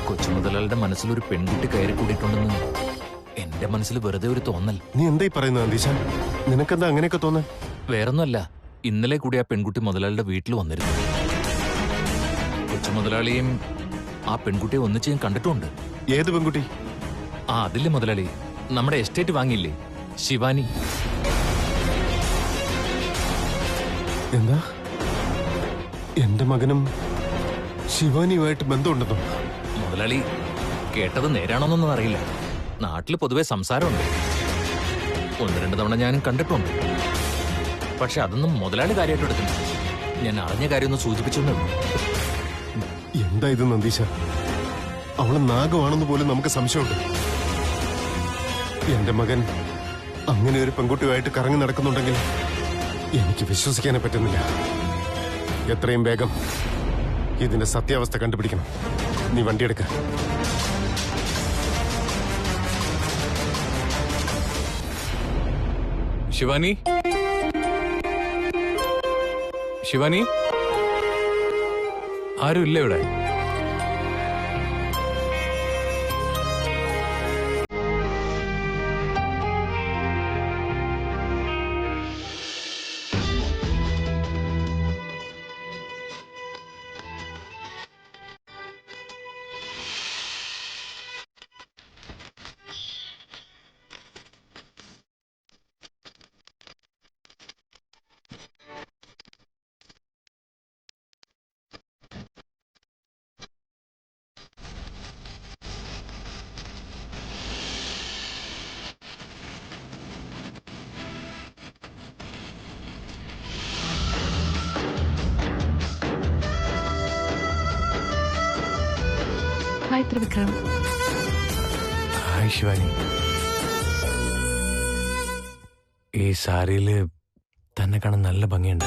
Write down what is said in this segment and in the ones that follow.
കൊച്ചുമുതലാളുടെ മനസ്സിലൊരു പെൺകുട്ടി കയറി കൂടിയിട്ടുണ്ടെന്ന് എന്റെ മനസ്സിൽ വെറുതെ ഒരു തോന്നൽ. നീ എന്തായി പറയുന്നത് അന്തീശ? നിനക്കെന്താ അങ്ങനെയൊക്കെ തോന്നൽ? വേറൊന്നുമല്ല, ഇന്നലെ കൂടി ആ പെൺകുട്ടി മുതലാളിയുടെ വീട്ടിൽ വന്നിരുന്നു. കൊച്ചുമുതലാളിയും ആ പെൺകുട്ടിയെ ഒന്നിച്ച് ഞാൻ കണ്ടിട്ടുണ്ട്. ഏത് പെൺകുട്ടി? ആ അതില്ലേ മുതലാളി, നമ്മുടെ എസ്റ്റേറ്റ് വാങ്ങിയില്ലേ, ശിവാനി. എന്താ എന്റെ മകനും ശിവാനിയുമായിട്ട് ബന്ധമുണ്ടെന്നോ? മുതലാളി കേട്ടത് നേരാണോന്നൊന്നും അറിയില്ല. നാട്ടിൽ പൊതുവെ സംസാരമുണ്ട്. 1-2 തവണ ഞാനും കണ്ടിട്ടുണ്ട്. പക്ഷെ അതൊന്നും മുതലാളി കാര്യമായിട്ട് എടുക്കുന്നു. ഞാൻ അറിഞ്ഞ കാര്യം ഒന്ന് സൂചിപ്പിച്ചെന്നേ ഉള്ളൂ. എന്താ ഇത് നന്ദീശ? അവള് നാഗമാണെന്ന് പോലും നമുക്ക് സംശയമുണ്ട്. എന്റെ മകൻ അങ്ങനെ ഒരു പെൺകുട്ടിയുമായിട്ട് കറങ്ങി നടക്കുന്നുണ്ടെങ്കിൽ എനിക്ക് വിശ്വസിക്കാനേ പറ്റുന്നില്ല. എത്രയും വേഗം ഇതിന്റെ സത്യാവസ്ഥ കണ്ടുപിടിക്കണം. നീ വണ്ടിയെടുക്ക. ശിവാനി, ശിവാനി, ആരും ഇല്ല ഇവിടെ? ഹായ് ത്രിവിക്രം. ഹായ് ശിവാനി. ഈ സാരിയില് തന്നെ കാണാൻ നല്ല ഭംഗിയുണ്ട്.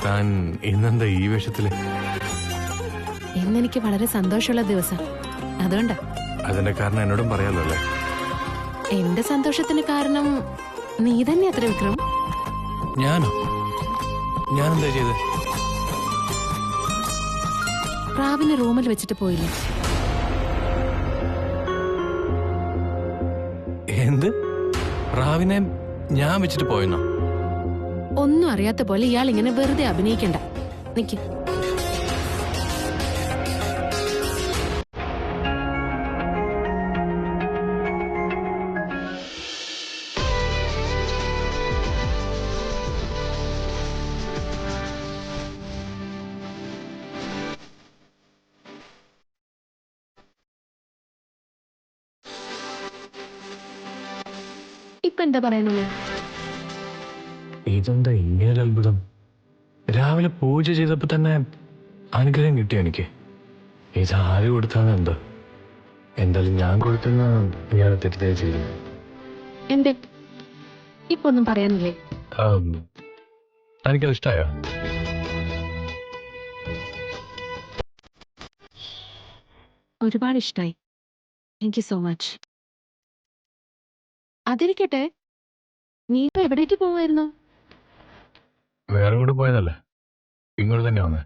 താൻ ഇന്നെന്താ ഈ വേഷത്തില്? ഇന്നെനിക്ക് വളരെ സന്തോഷമുള്ള ദിവസം, അതുകൊണ്ടാ. അതിന്റെ കാരണം എന്നോടും പറയാലോ അല്ലേ? എന്റെ സന്തോഷത്തിന് കാരണം നീ തന്നെയാ ത്രിവിക്രം. ഞാനോ? ഞാനെന്താ ചെയ്ത്? പ്രാവിനെ റൂമിൽ വെച്ചിട്ട് പോയില്ലേ? എന്ത്? പ്രാവിനെ ഞാൻ വെച്ചിട്ട് പോയെന്നോ? ഒന്നും അറിയാത്ത പോലെ ഇയാൾ ഇങ്ങനെ വെറുതെ അഭിനയിക്കണ്ട. നിക്ക്. ഇപ്പൊ എന്താ പറയുന്നത്? ഇതെന്താ ഇങ്ങനെ അത്ഭുതം? രാവിലെ പൂജ ചെയ്തപ്പോ തന്നെ അനുഗ്രഹം കിട്ടി എനിക്ക്. ഇത് ആര് കൊടുത്താന്ന് എന്തോ. എന്തായാലും ഞാൻ കൊടുത്തെന്ന് ഞാൻ തെറ്റിദ്ധരി ചെയ്തു. എന്തേ ഇപ്പൊ ഒന്നും പറയാനില്ലേ? എനിക്കത് ഇഷ്ടമായോ? ഒരുപാട് ഇഷ്ടായി. Thank you so much. അതിരിക്കട്ടെ, നീ ഇപ്പൊ എവിടേക്ക് പോവായിരുന്നു? വേറെ കൂടെ പോയതല്ലേ, ഇങ്ങോട്ട് തന്നെ വന്നേ.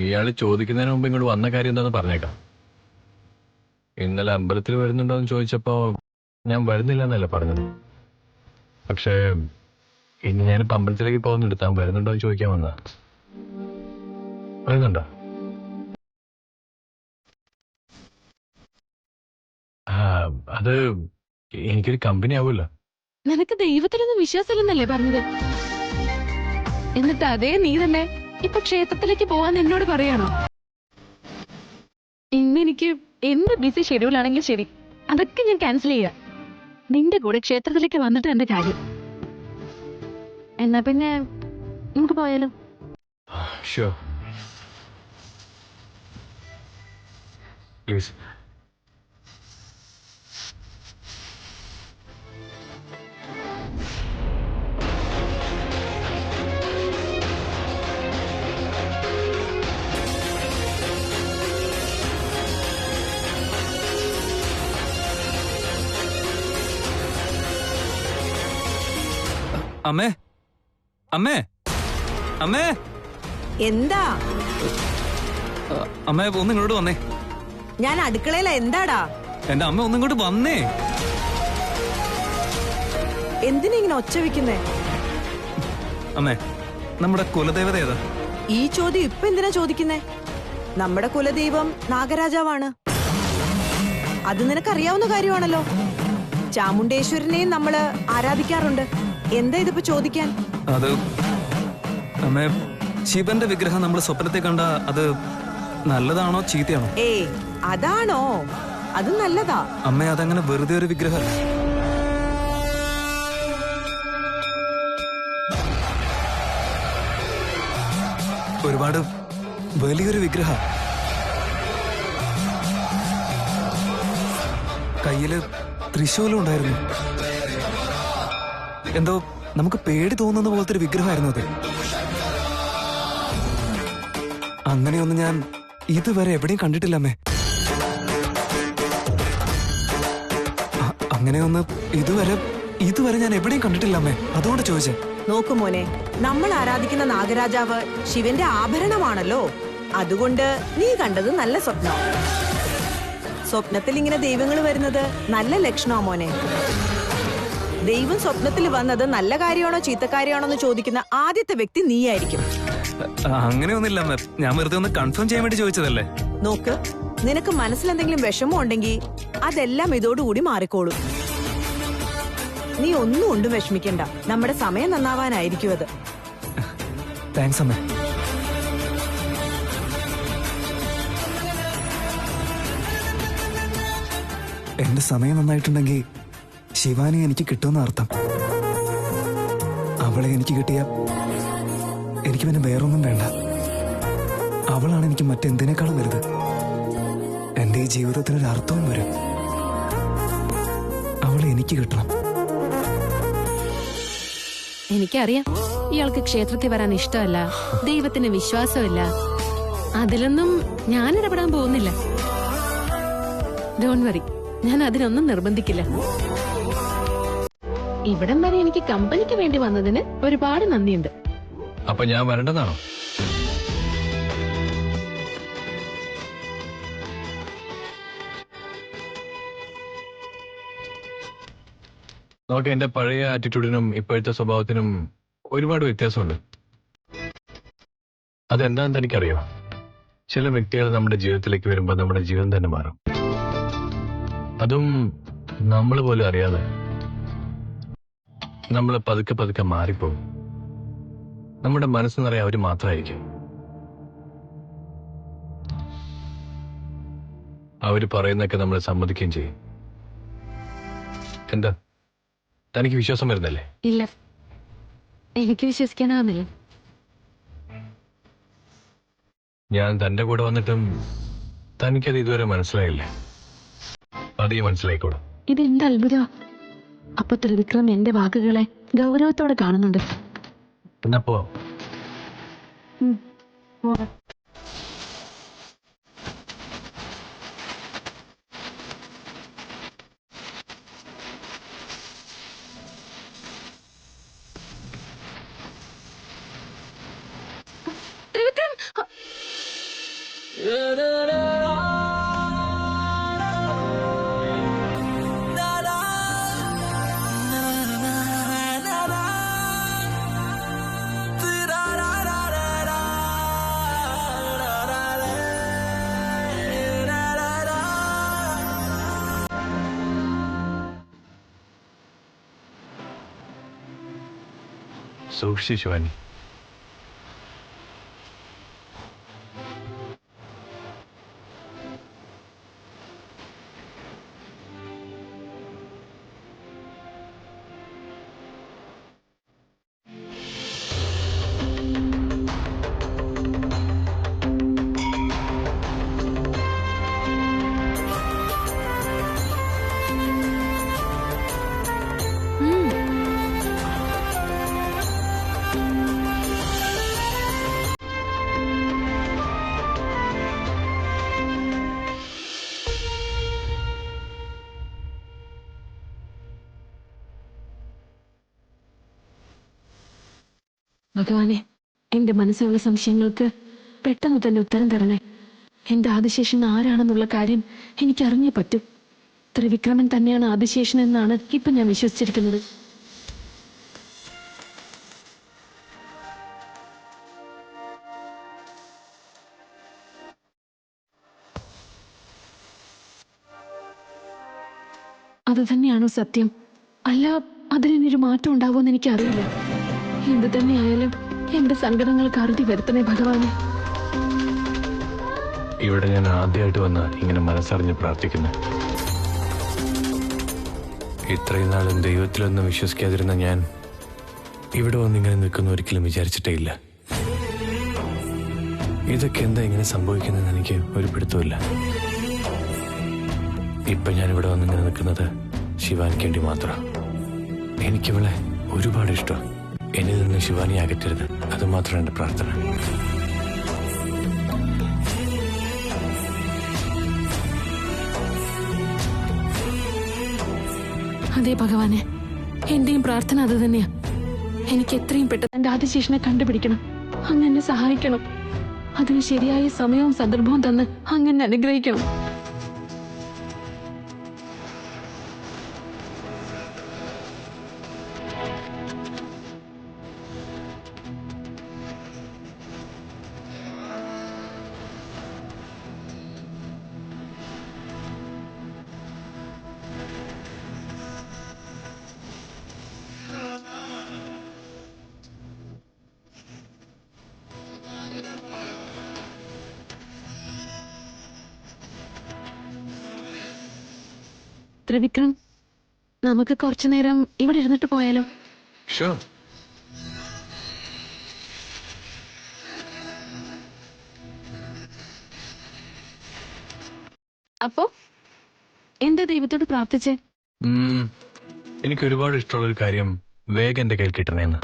ഇയാള് ചോദിക്കുന്നതിന് മുമ്പ് ഇങ്ങോട്ട് വന്ന കാര്യം എന്താന്ന് പറഞ്ഞേക്കാം. ഇന്നലെ അമ്പലത്തിൽ വരുന്നുണ്ടോന്ന് ചോദിച്ചപ്പോ ഞാൻ വരുന്നില്ല എന്നല്ല പറഞ്ഞത്. പക്ഷേ ഇനി ഞാനിപ്പോ അമ്പലത്തിലേക്ക് പോകുന്നുണ്ട്. താൻ വരുന്നുണ്ടോ എന്ന് ചോദിക്കാൻ വന്നതാ. വരുന്നുണ്ടോ? അത് എനിക്കൊരു കമ്പനി ആവുമല്ലോ. നിനക്ക് ദൈവത്തിലൊന്നും വിശ്വാസമില്ലെന്നല്ലേ പറഞ്ഞത്? എന്നിട്ട് അതേ നീ തന്നെ ഇപ്പൊ ക്ഷേത്രത്തിലേക്ക് പോവാൻ എന്നോട് പറയാണോ? ഇന്നെനിക്ക് എന്ത് ബിസി ഷെഡ്യൂൾ ആണെങ്കിലും ശരി, അതൊക്കെ ഞാൻ ക്യാൻസൽ ചെയ്യാം. നിന്റെ കൂടെ ക്ഷേത്രത്തിലേക്ക് വന്നിട്ട് എന്റെ കാര്യം. എന്നാ പിന്നെ നമുക്ക് പോയാലോ? Sure, please. അമ്മേ അമ്മേ അമ്മേ എന്താ? അമ്മേ ഒന്ന് ഇങ്ങോട്ട് വന്നേ. ഞാൻ അടുക്കളയില. എന്താടാ? എന്റെ അമ്മ ഒന്ന് ഇങ്ങോട്ട് വന്നേ. എന്തിനാ ഇങ്ങനെ ഒച്ച വെക്കുന്നേ? അമ്മേ നമ്മുടെ കുലദേവത ഏതാ? ഈ ചോദ്യം ഇപ്പൊ എന്തിനാ ചോദിക്കുന്നേ? നമ്മുടെ കുലദൈവം നാഗരാജാവാണ്. അത് നിനക്കറിയാവുന്ന കാര്യമാണല്ലോ. ചാമുണ്ടേശ്വരനെയും നമ്മള് ആരാധിക്കാറുണ്ട്. എന്താ ഇതിപ്പോ ചോദിക്കാൻ? അത് അമ്മേ, ശിവന്റെ വിഗ്രഹം നമ്മൾ സ്വപ്നത്തെ കണ്ട അത് നല്ലതാണോ ചീത്തയാണോ? അതാണോ? അത് നല്ലതാ. അമ്മേ, അതങ്ങനെ വെറുതെ ഒരു വിഗ്രഹമല്ല. ഒരുപാട് വലിയൊരു വിഗ്രഹ. കയ്യില് ത്രിശൂലം ഉണ്ടായിരുന്നു. എന്തോ നമുക്ക് പേടി തോന്നുന്ന പോലത്തെ ഒരു വിഗ്രഹമായിരുന്നു അത്. അങ്ങനെയൊന്നും ഞാൻ ഇതുവരെ എവിടെയും കണ്ടിട്ടില്ല അമ്മേ. അങ്ങനെയൊന്ന് ഇതുവരെ ഞാൻ എവിടെയും കണ്ടിട്ടില്ല അമ്മേ. അതുകൊണ്ട് ചോദിച്ചേ. നോക്കു മോനെ, നമ്മൾ ആരാധിക്കുന്ന നാഗരാജാവ് ശിവന്റെ ആഭരണമാണല്ലോ. അതുകൊണ്ട് നീ കണ്ടത് നല്ല സ്വപ്നം. സ്വപ്നത്തിൽ ഇങ്ങനെ ദൈവങ്ങൾ വരുന്നത് നല്ല ലക്ഷണമാ മോനെ. ദൈവം സ്വപ്നത്തിൽ വന്നത് നല്ല കാര്യമാണോ ചീത്തക്കാരിയാണോ എന്ന് ചോദിക്കുന്ന ആദ്യത്തെ വ്യക്തി നീയായിരിക്കും. അങ്ങനെയൊന്നുമില്ല അമ്മ, ഞാൻ വെറുതെ ഒന്ന് കൺഫേം ചെയ്യാൻ വേണ്ടി ചോദിച്ചതല്ലേ. നോക്ക്, നിനക്ക് മനസ്സിൽ എന്തെങ്കിലും വിഷമം ഉണ്ടെങ്കിൽ അതെല്ലാം ഇതോടുകൂടി മാറിക്കോളും. നീ ഒന്നും കൊണ്ടും വിഷമിക്കണ്ട. നമ്മുടെ സമയം നന്നാവാനായിരിക്കും അത്. താങ്ക്സ് അമ്മ. എന്റെ സമയം നന്നായിട്ടുണ്ടെങ്കിൽ ശിവാനി എനിക്ക് കിട്ടുമെന്ന് അർത്ഥം. അവളെ എനിക്ക് കിട്ടിയ എനിക്ക് പിന്നെ വേറൊന്നും വേണ്ട. അവളാണ് എനിക്ക് മറ്റെന്തിനേക്കാളും വലുത്. എന്റെ ഈ ജീവിതത്തിനൊരു അർത്ഥവും വരും. അവളെ എനിക്ക് കിട്ടണം. എനിക്കറിയാം ഇയാൾക്ക് ക്ഷേത്രത്തിൽ വരാൻ ഇഷ്ടമല്ല, ദൈവത്തിന് വിശ്വാസമില്ല. അതിലൊന്നും ഞാൻ ഇടപെടാൻ പോകുന്നില്ല. ഡോണ്ട് വറി, ഞാൻ അതിനൊന്നും നിർബന്ധിക്കില്ല. ഇവിടം വരെ എനിക്ക് കമ്പനിക്ക് വേണ്ടി വന്നതിന് ഒരുപാട് നന്ദിയുണ്ട്. അപ്പൊ ഞാൻ വരേണ്ടതാണോ? നോക്കെ, എന്റെ പഴയ ആറ്റിറ്റ്യൂഡിനും ഇപ്പോഴത്തെ സ്വഭാവത്തിനും ഒരുപാട് വ്യത്യാസമുണ്ട്. അതെന്താണെന്ന് എനിക്കറിയാം. ചില വ്യക്തികൾ നമ്മുടെ ജീവിതത്തിലേക്ക് വരുമ്പോൾ നമ്മുടെ ജീവിതം തന്നെ മാറും. അതും നമ്മൾ പോലും അറിയാതെ നമ്മൾ പതുക്കെ പതുക്കെ മാറിപ്പോകും. നമ്മുടെ മനസ്സ് നിറയെ അവര് മാത്രമായിരിക്കും. അവര് പറയുന്നൊക്കെ നമ്മൾ സമ്മതിക്കുകയും ചെയ്യും. എന്താ, തനിക്ക് വിശ്വാസം വരുന്നല്ലേ? ഇല്ല, എനിക്ക് വിശ്വസിക്കാനാവുന്നില്ല. ഞാൻ തന്റെ കൂടെ വന്നിട്ടും തനിക്കത് ഇതുവരെ മനസ്സിലായില്ല. പതിയെ മനസ്സിലായിക്കോളും. ഇതെന്ത് അത്ഭുത! അപ്പൊ ത്രിവിക്രം എന്റെ വാക്കുകളെ ഗൗരവത്തോടെ കാണുന്നുണ്ട്. എന്നാ പോവാം. ത്രിവിക്രം! സൂക്ഷിച്ചു ശിവാനി. ഭഗവാനെ, എന്റെ മനസ്സിലുള്ള സംശയങ്ങൾക്ക് പെട്ടെന്ന് തന്നെ ഉത്തരം തരണേ. എന്റെ ആദിശേഷൻ ആരാണെന്നുള്ള കാര്യം എനിക്ക് അറിഞ്ഞേ പറ്റൂ. ത്രിവിക്രമൻ തന്നെയാണ് ആദിശേഷൻ എന്നാണ് ഇപ്പൊ ഞാൻ വിശ്വസിച്ചിരിക്കുന്നത്. അത് തന്നെയാണോ സത്യം? അല്ല, അതിനൊരു മാറ്റം ഉണ്ടാവുമെന്ന് എനിക്കറിയില്ല. എന്ത് തന്നെയായാലും എന്റെ സങ്കടങ്ങൾക്ക് അറുതി വരുത്തണേ ഭഗവാനെ. ഇവിടെ ഞാൻ ആദ്യമായിട്ട് വന്ന് ഇങ്ങനെ മനസ്സറിഞ്ഞ് പ്രാർത്ഥിക്കുന്നു. ഇത്രയും നാളും ദൈവത്തിലൊന്നും വിശ്വസിക്കാതിരുന്ന ഞാൻ ഇവിടെ വന്ന് ഇങ്ങനെ നിൽക്കുന്ന ഒരിക്കലും വിചാരിച്ചിട്ടേ ഇല്ല. ഇതൊക്കെ എന്താ ഇങ്ങനെ സംഭവിക്കുന്നതെന്ന് എനിക്ക് ഒരു പിടുത്തമില്ല. ഇപ്പൊ ഞാൻ ഇവിടെ വന്നിങ്ങനെ നിൽക്കുന്നത് ശിവാനിക്ക് വേണ്ടി മാത്രം. എനിക്കിവളെ ഒരുപാട് ഇഷ്ടം. എന്നിൽ നിന്ന് ശിവാനി അകറ്റരുത്, അത് മാത്രമാണ് എൻ്റെ പ്രാർത്ഥന. അതെ ഭഗവാനെ, എന്റെയും പ്രാർത്ഥന അത് തന്നെയാ. എനിക്ക് എത്രയും പെട്ടെന്ന് എന്റെ ആദിശേഷനെ കണ്ടുപിടിക്കണം. അങ്ങ് എന്നെ സഹായിക്കണം. അതിന് ശരിയായ സമയവും സന്ദർഭവും തന്ന് അങ്ങ് എന്നെ അനുഗ്രഹിക്കണം. ത്രിവിക്രം, നമുക്ക് കുറച്ചു നേരം ഇവിടെ ഇരുന്നിട്ട് പോയാലോ? ഷുവർ. അപ്പോ എന്താ ദൈവത്തോട് പ്രാർത്ഥിച്ചേ? എനിക്ക് ഒരുപാട് ഇഷ്ടമുള്ള ഒരു കാര്യം വേഗം എൻ്റെ കയ്യിൽ കിട്ടണേന്ന്.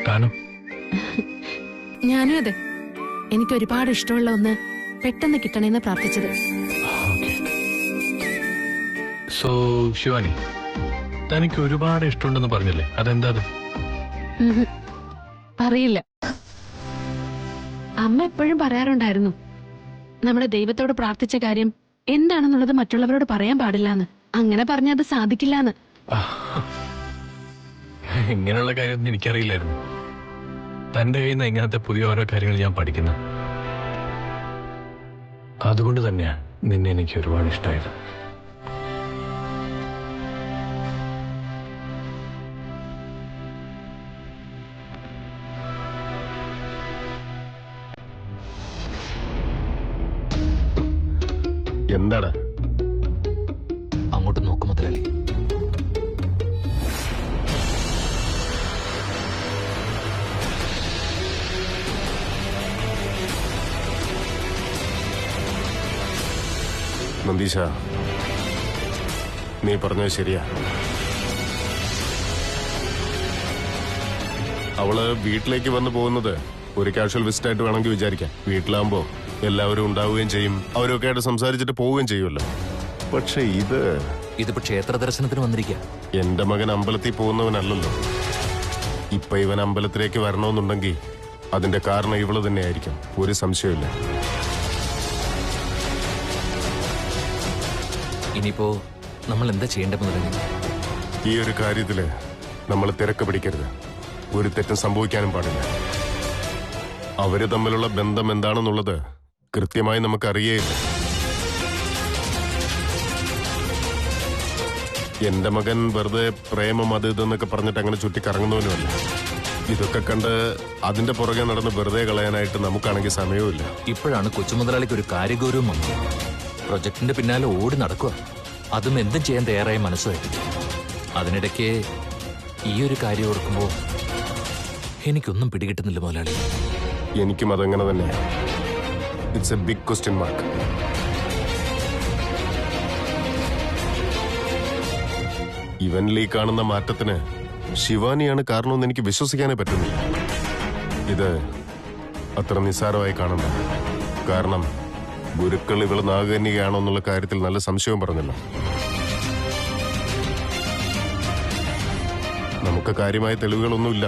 കാരണം ഞാനും അതെ, എനിക്ക് ഒരുപാട് ഇഷ്ടമുള്ള ഒന്ന് പെട്ടെന്ന് കിട്ടണേന്ന് പ്രാർത്ഥിച്ചത്. സോ ശിവാനി, തനിക്ക് ഒരുപാട് ഇഷ്ടമുണ്ടെന്ന് പറഞ്ഞില്ലേ, അതെന്താ അത്? പറയില്ല. അമ്മ എപ്പോഴും പറയാറുണ്ടായിരുന്നു, നമ്മുടെ ദൈവത്തോട് പ്രാർത്ഥിച്ച കാര്യം എന്താണെന്നുള്ളത് മറ്റുള്ളവരോട് പറയാൻ പാടില്ലാന്ന്. അങ്ങനെ പറഞ്ഞാൽ അത് സാധിക്കില്ലാന്ന്. ഇങ്ങനെയുള്ള കാര്യമൊന്നും എനിക്കറിയില്ലായിരുന്നു. തന്റെ കയ്യിൽ നിന്ന് ഇങ്ങനത്തെ പുതിയ ഓരോ കാര്യങ്ങൾ ഞാൻ പഠിക്കുന്നു. അതുകൊണ്ട് തന്നെയാണ് നിന്നെ എനിക്ക് ഒരുപാട് ഇഷ്ടമായത്. എന്താണ്? അങ്ങോട്ട് നോക്കും മുതലാളി. നന്ദീശ, നീ പറഞ്ഞത് ശരിയാ. അവള് വീട്ടിലേക്ക് വന്നു പോകുന്നത് ഒരു കാഷ്വൽ വിസിറ്റ് ആയിട്ട് വേണമെങ്കിൽ വിചാരിക്കാം. വീട്ടിലാകുമ്പോ എല്ലാവരും ഉണ്ടാവുകയും ചെയ്യും, അവരൊക്കെ ആയിട്ട് സംസാരിച്ചിട്ട് പോവുകയും ചെയ്യുമല്ലോ. പക്ഷെ ഇതിപ്പോ ക്ഷേത്ര ദർശനത്തിന് വന്നിരിക്കുക. എന്റെ മകൻ അമ്പലത്തിൽ പോകുന്നവനല്ലല്ലോ. ഇപ്പൊ ഇവൻ അമ്പലത്തിലേക്ക് വരണമെന്നുണ്ടെങ്കിൽ അതിന്റെ കാരണം ഇവള് തന്നെയായിരിക്കും, ഒരു സംശയമില്ല. ഇനിയിപ്പോ നമ്മൾ എന്താ ചെയ്യേണ്ട മുതലാളി? ഈ ഒരു കാര്യത്തില് നമ്മൾ തിരക്ക് പിടിക്കരുത്. ഒരു തെറ്റും സംഭവിക്കാനും പാടില്ല. അവര് തമ്മിലുള്ള ബന്ധം എന്താണെന്നുള്ളത് കൃത്യമായി നമുക്കറിയേയില്ല. എന്റെ മകൻ വെറുതെ പ്രേമം അത് ഇതെന്നൊക്കെ പറഞ്ഞിട്ട് അങ്ങനെ ചുറ്റി കറങ്ങുന്നവനുമല്ല. ഇതൊക്കെ കണ്ട് അതിന്റെ പുറകെ നടന്ന് വെറുതെ കളയാനായിട്ട് നമുക്കാണെങ്കിൽ സമയവുമില്ല. ഇപ്പോഴാണ് കൊച്ചുമുതലാളിക്ക് ഒരു കാര്യഗൗരവം വന്നത്. പ്രൊജക്ടിന്റെ പിന്നാലെ ഓടി നടക്കുക, അതും എന്തും ചെയ്യാൻ തയ്യാറായ മനസ്സുമായിട്ട്. അതിനിടയ്ക്ക് ഈ ഒരു കാര്യം ഓർക്കുമ്പോൾ എനിക്കൊന്നും പിടികിട്ടുന്നില്ല മുതലാളി. എനിക്കും അതങ്ങനെ തന്നെ. It's a big question mark. ഇവനിൽ ഈ കാണുന്ന മാറ്റത്തിന് ശിവാനിയാണ് കാരണമെന്ന് എനിക്ക് വിശ്വസിക്കാനേ പറ്റുന്നില്ല. ഇത് അത്ര നിസ്സാരമായി കാണണ്ട. കാരണം ഗുരുക്കൾ ഇവള് നാഗകന്യകയാണോ എന്നുള്ള കാര്യത്തിൽ നല്ല സംശയവും പറഞ്ഞല്ലോ. നമുക്ക് നമുക്ക് കാര്യമായ തെളിവുകളൊന്നുമില്ല.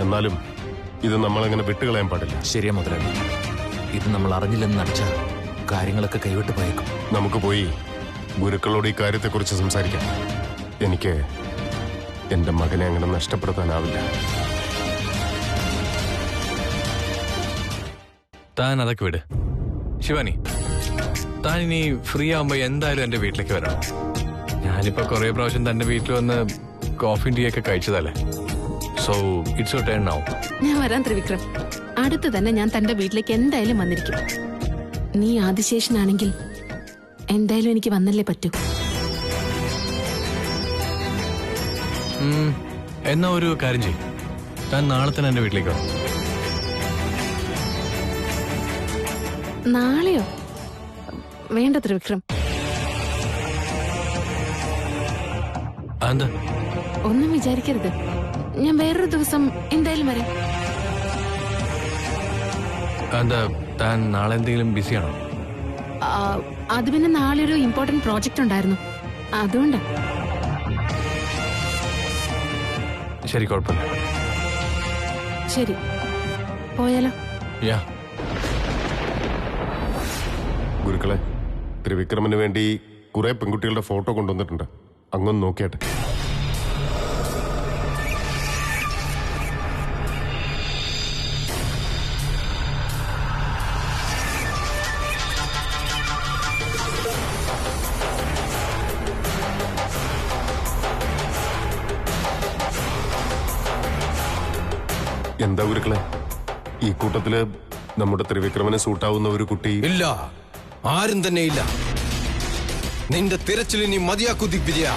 എന്നാലും ഇത് നമ്മളങ്ങനെ വിട്ടുകളയാൻ പാടില്ല. ശരിയാ മുതലാളി, ഇത് നമ്മൾ അറിഞ്ഞില്ലെന്ന് നടിച്ചാൽ കാര്യങ്ങളൊക്കെ കൈവിട്ട് പോയേക്കും. നമുക്ക് പോയി ഗുരുക്കളോട് ഈ കാര്യത്തെക്കുറിച്ച് സംസാരിക്കാം. എനിക്ക് എന്റെ മകനെ അങ്ങനെ നഷ്ടപ്പെടുത്താനാവില്ല. താൻ അതൊക്കെ വിട്. ശിവാനി, താൻ ഇനി ഫ്രീ ആവുമ്പോ എന്തായാലും എന്റെ വീട്ടിലേക്ക് വരാം. ഞാനിപ്പോ കുറെ പ്രാവശ്യം തന്റെ വീട്ടിൽ വന്ന് കോഫി ടീ ഒക്കെ കഴിച്ചതല്ലേ. So it's your turn now. ഞാൻ വരാൻ ത്രിവിക്രം. അടുത്ത് തന്നെ ഞാൻ തന്റെ വീട്ടിലേക്ക് എന്തായാലും വന്നിരിക്കും. നീ ആദിശേഷനാണെങ്കിൽ എന്തായാലും എനിക്ക് വന്നല്ലേ പറ്റൂ. എന്നാ ഒരു കാര്യം ചെയ്യും, താൻ നാളെ തന്നെ എന്റെ വീട്ടിലേക്ക് വാ. നാളെയോ? വേണ്ട ത്രിവിക്രം. എന്താ? ഒന്നും വിചാരിക്കരുത്. ഞാൻ വേറൊരു ദിവസം എന്തായാലും വരാം. എന്താ, താൻ നാളെ എന്തെങ്കിലും ബിസിയാണോ? അത് പിന്നെ നാളെ ഒരു ഇമ്പോർട്ടന്റ് പ്രോജക്റ്റ് ഉണ്ടായിരുന്നു, അതുകൊണ്ടാ. ശരി, കുഴപ്പമില്ല. ശരി, പോയാലോ? യാ. ഗുരുക്കളെ, ത്രിവിക്രമന് വേണ്ടി കുറെ പെൺകുട്ടികളുടെ ഫോട്ടോ കൊണ്ടുവന്നിട്ടുണ്ട്. അങ്ങൊന്ന് നോക്കിയാട്ടെ. എന്താ ഗുരുക്കളെ, ഈ കൂട്ടത്തില് നമ്മുടെ ത്രിവിക്രമന് സൂട്ടാവുന്ന ഒരു കുട്ടി ഇല്ല, ആരും തന്നെ ഇല്ല. നിന്റെ തിരച്ചിലിനി മതിയാക്കൂ ദിഗ്വിജയ.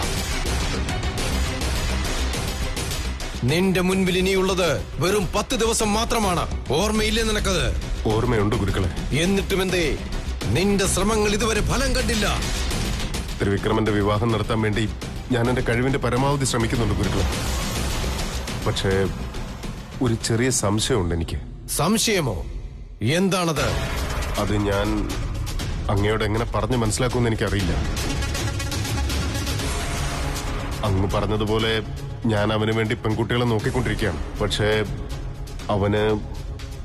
നിന്റെ മുൻപിൽ ഇനിയുള്ളത് വെറും 10 ദിവസം മാത്രമാണ്. ഓർമ്മയില്ലേ നിനക്കത്? ഓർമ്മയുണ്ട് ഗുരുക്കളെ. എന്നിട്ടും എന്തേ നിന്റെ ശ്രമങ്ങൾ ഇതുവരെ ഫലം കണ്ടില്ല? ത്രിവിക്രമന്റെ വിവാഹം നടത്താൻ വേണ്ടി ഞാൻ എന്റെ കഴിവിന്റെ പരമാവധി ശ്രമിക്കുന്നുണ്ട് ഗുരുക്കളെ. പക്ഷേ ഒരു ചെറിയ സംശയമുണ്ട് എനിക്ക്. സംശയമോ? എന്താണത്? അത് ഞാൻ അങ്ങയോട് എങ്ങനെ പറഞ്ഞു മനസ്സിലാക്കുമെന്ന് എനിക്കറിയില്ല. അങ്ങ് പറഞ്ഞതുപോലെ ഞാൻ അവന് വേണ്ടി പെൺകുട്ടികളെ നോക്കിക്കൊണ്ടിരിക്കുകയാണ്. പക്ഷേ അവന്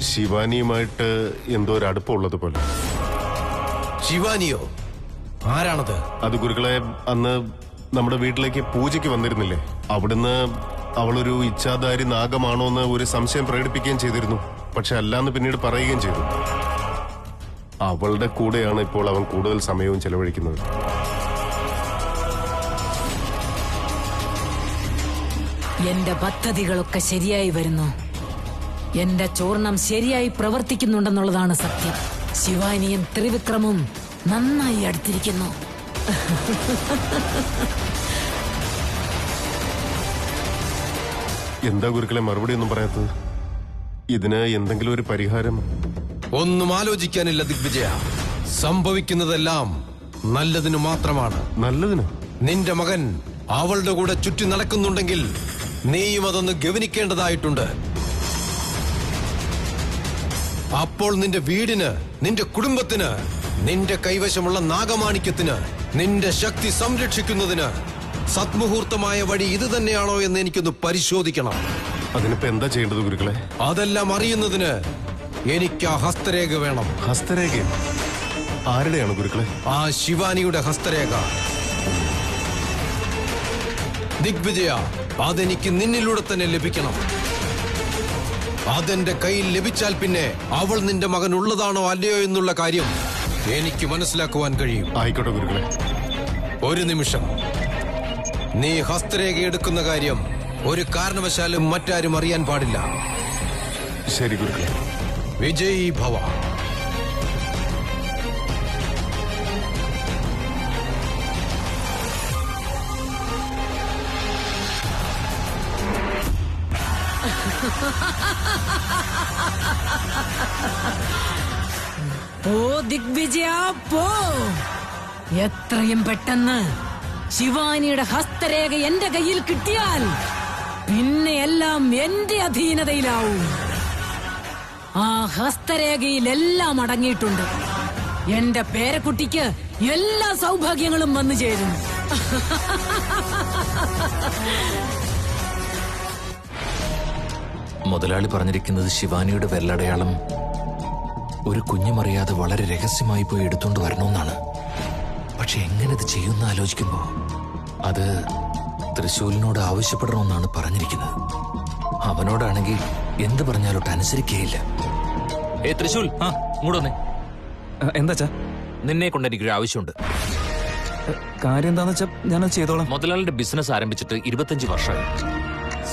ശിവാനിയുമായിട്ട് എന്തോ ഒരു അടുപ്പമുള്ളത് പോലെ. ശിവാനിയോ? ആരാണത്? അത് ഗുരുക്കളെ, അന്ന് നമ്മുടെ വീട്ടിലേക്ക് പൂജയ്ക്ക് വന്നിരുന്നില്ലേ, അവിടുന്ന് അവളൊരു ഇച്ഛാധാരി നാഗമാണോ എന്ന് ഒരു സംശയം പ്രകടിപ്പിക്കുകയും ചെയ്തിരുന്നു. പക്ഷെ അല്ലാന്ന് പിന്നീട് പറയുകയും ചെയ്തു. അവളുടെ കൂടെയാണ് ഇപ്പോൾ അവൻ കൂടുതൽ സമയവും ചെലവഴിക്കുന്നത്. എന്റെ പദ്ധതികളൊക്കെ ശരിയായി വരുന്നു. എന്റെ ചോർണം ശരിയായി പ്രവർത്തിക്കുന്നുണ്ടെന്നുള്ളതാണ് സത്യം. ശിവാനിയും ത്രിവിക്രമും നന്നായി അടുത്തിരിക്കുന്നു. എന്താ ഗുരുക്കളെ മറുപടി ഒന്നും പറയാത്തത്? ഇതിന് എന്തെങ്കിലും ഒരു പരിഹാരം? ഒന്നും ആലോചിക്കാനില്ല ദിഗ്വിജയ. സംഭവിക്കുന്നതെല്ലാം നല്ലതിനു മാത്രമാണ്. നല്ലതിന്? നിന്റെ മകൻ അവളുടെ കൂടെ ചുറ്റി നടക്കുന്നുണ്ടെങ്കിൽ നീയും അതൊന്ന് ഗവനിക്കേണ്ടതായിട്ടുണ്ട്. അപ്പോൾ നിന്റെ വീടിന്, നിന്റെ കുടുംബത്തിന്, നിന്റെ കൈവശമുള്ള നാഗമാണിക്യത്തിന്, നിന്റെ ശക്തി സംരക്ഷിക്കുന്നതിന് സത്മുഹൂർത്തമായ വഴി ഇത് തന്നെയാണോ എന്ന് എനിക്കൊന്ന് പരിശോധിക്കണം. അതിനിപ്പോ എന്താ ചെയ്യേണ്ടത് ഗുരുക്കളെ? അതെല്ലാം അറിയുന്നതിന് എനിക്ക് ആ ഹസ്തരേഖ വേണം. ഹസ്തരേഖ? ആരുടെയാണ് ഗുരുക്കളെ? ആ ശിവാനിയുടെ ഹസ്തരേഖ. ദിഗ്വിജയ, അതെനിക്ക് നിന്നിലൂടെ തന്നെ ലഭിക്കണം. അതെന്റെ കയ്യിൽ ലഭിച്ചാൽ പിന്നെ അവൾ നിന്റെ മകൻ ഉള്ളതാണോ അല്ലയോ എന്നുള്ള കാര്യം എനിക്ക് മനസ്സിലാക്കുവാൻ കഴിയും. ആയിക്കോട്ടെ ഗുരുക്കളെ. ഒരു നിമിഷം. നീ ഹസ്തരേഖ എടുക്കുന്ന കാര്യം ഒരു കാരണവശാലും മറ്റാരും അറിയാൻ പാടില്ല. ശരി ഗുരുക്കളെ. വിജയീ ഭവ. പോ ദിഗ്വിജയ, പോ. എത്രയും പെട്ടെന്ന് ശിവാനിയുടെ ഹസ്തരേഖ എന്റെ കയ്യിൽ കിട്ടിയാൽ പിന്നെ എല്ലാം എന്റെ അധീനതയിലാവും. ആ ഹസ്തരേഖയിൽ എല്ലാം അടങ്ങിയിട്ടുണ്ട്. എന്റെ പേരക്കുട്ടിക്ക് എല്ലാ സൗഭാഗ്യങ്ങളും വന്നു ചേരും. മുതലാളി പറഞ്ഞിരിക്കുന്നത് ശിവാനിയുടെ വെള്ളടയാളം ഒരു കുഞ്ഞുമറിയാതെ വളരെ രഹസ്യമായി പോയി എടുത്തുകൊണ്ട് വരണമെന്നാണ്. പക്ഷെ എങ്ങനെ ഇത് ചെയ്യുമെന്ന് ആലോചിക്കുമ്പോ അത് തൃശൂലിനോട് ആവശ്യപ്പെടണമെന്നാണ് പറഞ്ഞിരിക്കുന്നത്. അവനോടാണെങ്കിൽ എന്ത് പറഞ്ഞാലോട്ട് അനുസരിക്കുകയില്ല. തൃശൂൽ, ഇങ്ങോട്ട് വന്നേ. എന്താച്ചാ? നിന്നെ കൊണ്ട് എനിക്കൊരു ആവശ്യമുണ്ട്. കാര്യം എന്താന്ന് വെച്ചാ ഞാനത് ചെയ്തോളാം. മുതലാളിയുടെ ബിസിനസ് ആരംഭിച്ചിട്ട് 25 വർഷമായി.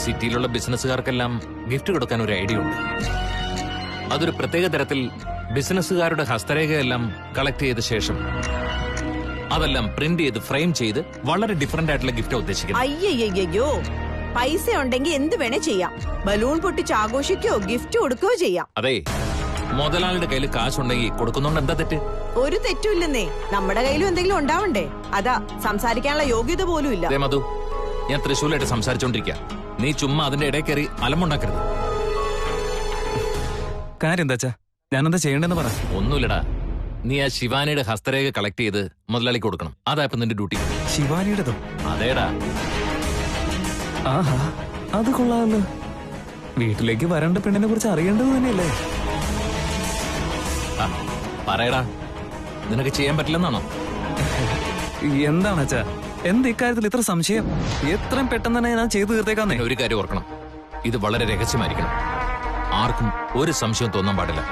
സിറ്റിയിലുള്ള ബിസിനസ്സുകാർക്കെല്ലാം ഗിഫ്റ്റ് കൊടുക്കാൻ ഒരു ഐഡിയ ഉണ്ട്. അതൊരു പ്രത്യേക തരത്തിൽ ബിസിനസ്സുകാരുടെ ഹസ്തരേഖയെല്ലാം കളക്ട് ചെയ്ത ശേഷം അതെല്ലാം പ്രിന്റ് ചെയ്ത് ഫ്രെയിം ചെയ്ത് വളരെ ഡിഫറെന്റ് ആയിട്ടുള്ള ഗിഫ്റ്റ് ഉദ്ദേശിക്കുന്നത്. അയ്യോ, പൈസ ഉണ്ടെങ്കിൽ എന്ത് വേണേ ചെയ്യാം. ബലൂൺ പൊട്ടിച്ച് ആഘോഷിക്കോ ഗിഫ്റ്റ് കൊടുക്കുകയോ ചെയ്യാം. അതെ, മുതലാളിയുടെ കയ്യിൽ കാശുണ്ടെങ്കിൽ കൊടുക്കുന്നോണ്ട് എന്താ തെറ്റ്? ഒരു തെറ്റുമില്ലെന്നേ. നമ്മുടെ കയ്യിലും എന്തെങ്കിലും ഉണ്ടാവണ്ടേ? അതാ സംസാരിക്കാനുള്ള യോഗ്യത പോലും ഇല്ല. അതെ മധു, ഞാൻ തൃശ്ശൂലായിട്ട് സംസാരിച്ചോണ്ടിരിക്കുക. നീ ചുമ്മാ അതിന്റെ ഇടയിൽ കയറി അലമുണ്ടാക്കരുത്. കാര്യം എന്താച്ചാ? ഞാനെന്താ ചെയ്യണ്ടെന്ന് പറ. ഒന്നുമില്ലടാ, നീ ആ ശിവാനിയുടെ ഹസ്തരേഖ കളക്ട് ചെയ്ത് മുതലാളിക്ക് കൊടുക്കണം. അതാ ഇപ്പൊ നിന്റെ ഡ്യൂട്ടി. ശിവാനിയുടെതോ? അതേടാ. ആഹാ, അത് കൊള്ളാമല്ലോ. വീട്ടിലേക്ക് വരേണ്ട പെണ്ണിനെ കുറിച്ച് അറിയേണ്ടത് തന്നെയല്ലേ? പറയടാ, നിനക്ക് ചെയ്യാൻ പറ്റില്ലെന്നാണോ? എന്താണച്ചാ? എന്ത് ഇക്കാര്യത്തിൽ ഇത്ര സംശയം? എത്രയും പെട്ടെന്ന് തന്നെ ഞാൻ ചെയ്തു തീർത്തേക്കാന്നേ. ഒരു കാര്യം ഓർക്കണം, ഇത് വളരെ രഹസ്യമായിരിക്കണം. ആർക്കും ഒരു സംശയം തോന്നാൻ പാടില്ല.